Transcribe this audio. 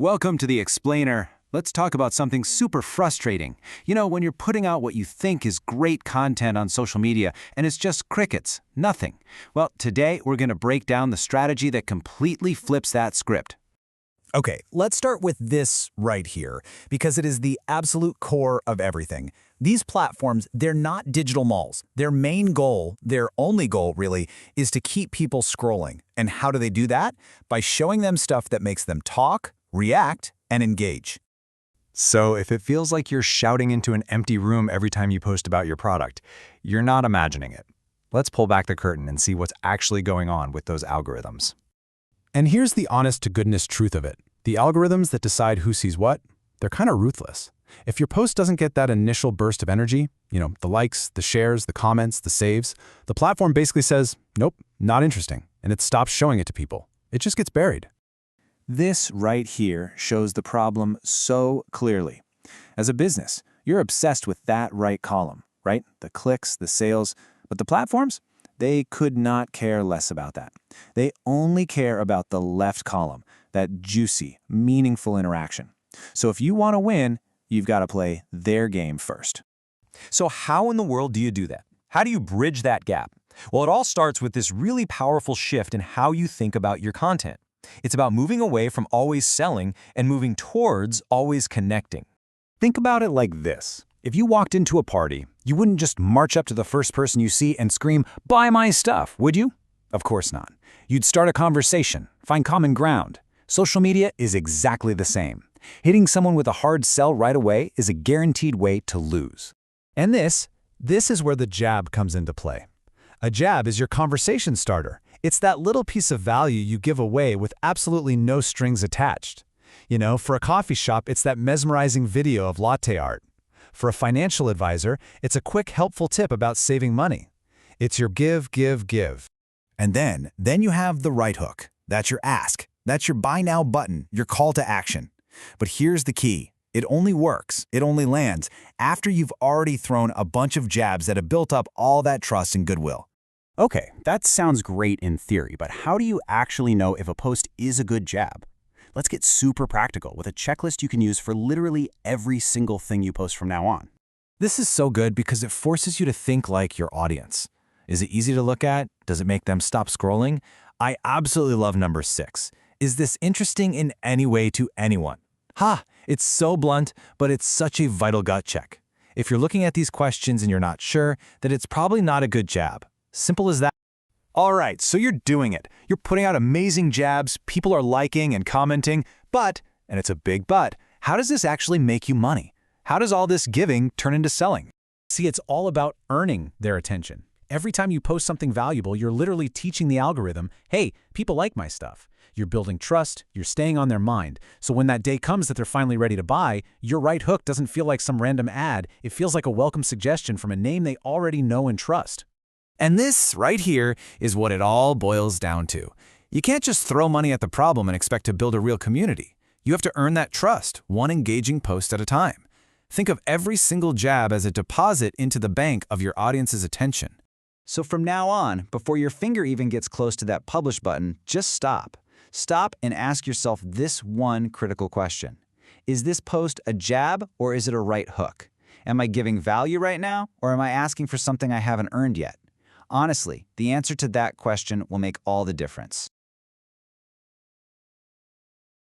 Welcome to the Explainer. Let's talk about something super frustrating. You know, when you're putting out what you think is great content on social media and it's just crickets, nothing. Well, today we're going to break down the strategy that completely flips that script. Okay, let's start with this right here, because it is the absolute core of everything. These platforms, they're not digital malls. Their main goal, their only goal really, is to keep people scrolling. And how do they do that? By showing them stuff that makes them talk, react, and engage. So if it feels like you're shouting into an empty room every time you post about your product, you're not imagining it. Let's pull back the curtain and see what's actually going on with those algorithms. And here's the honest-to-goodness truth of it. The algorithms that decide who sees what, they're kind of ruthless. If your post doesn't get that initial burst of energy, the likes, the shares, the comments, the saves, the platform basically says, nope, not interesting, and it stops showing it to people. It just gets buried. This right here shows the problem so clearly. As a business, you're obsessed with that right column, right? The clicks, the sales, but the platforms? They could not care less about that. They only care about the left column, that juicy, meaningful interaction. So if you want to win, you've got to play their game first. So how in the world do you do that? How do you bridge that gap? Well, it all starts with this really powerful shift in how you think about your content. It's about moving away from always selling and moving towards always connecting. Think about it like this. If you walked into a party, you wouldn't just march up to the first person you see and scream, "Buy my stuff," would you? Of course not. You'd start a conversation, find common ground. Social media is exactly the same. Hitting someone with a hard sell right away is a guaranteed way to lose. And this is where the jab comes into play. A jab is your conversation starter. It's that little piece of value you give away with absolutely no strings attached. For a coffee shop, it's that mesmerizing video of latte art. For a financial advisor, it's a quick, helpful tip about saving money. It's your give, give, give. And then you have the right hook. That's your ask. That's your buy now button, your call to action. But here's the key. It only works, it only lands, after you've already thrown a bunch of jabs that have built up all that trust and goodwill. Okay, that sounds great in theory, but how do you actually know if a post is a good jab? Let's get super practical with a checklist you can use for literally every single thing you post from now on. This is so good because it forces you to think like your audience. Is it easy to look at? Does it make them stop scrolling? I absolutely love number 6. Is this interesting in any way to anyone? It's so blunt, but it's such a vital gut check. If you're looking at these questions and you're not sure, then it's probably not a good jab. Simple as that. All right, so you're doing it. You're putting out amazing jabs, people are liking and commenting, but, and it's a big but, how does this actually make you money? How does all this giving turn into selling? See, it's all about earning their attention. Every time you post something valuable, you're literally teaching the algorithm, hey, people like my stuff. You're building trust, you're staying on their mind. So when that day comes that they're finally ready to buy, your right hook doesn't feel like some random ad. It feels like a welcome suggestion from a name they already know and trust. And this right here is what it all boils down to. You can't just throw money at the problem and expect to build a real community. You have to earn that trust, one engaging post at a time. Think of every single jab as a deposit into the bank of your audience's attention. So from now on, before your finger even gets close to that publish button, just stop. Stop and ask yourself this one critical question. Is this post a jab or is it a right hook? Am I giving value right now or am I asking for something I haven't earned yet? Honestly, the answer to that question will make all the difference.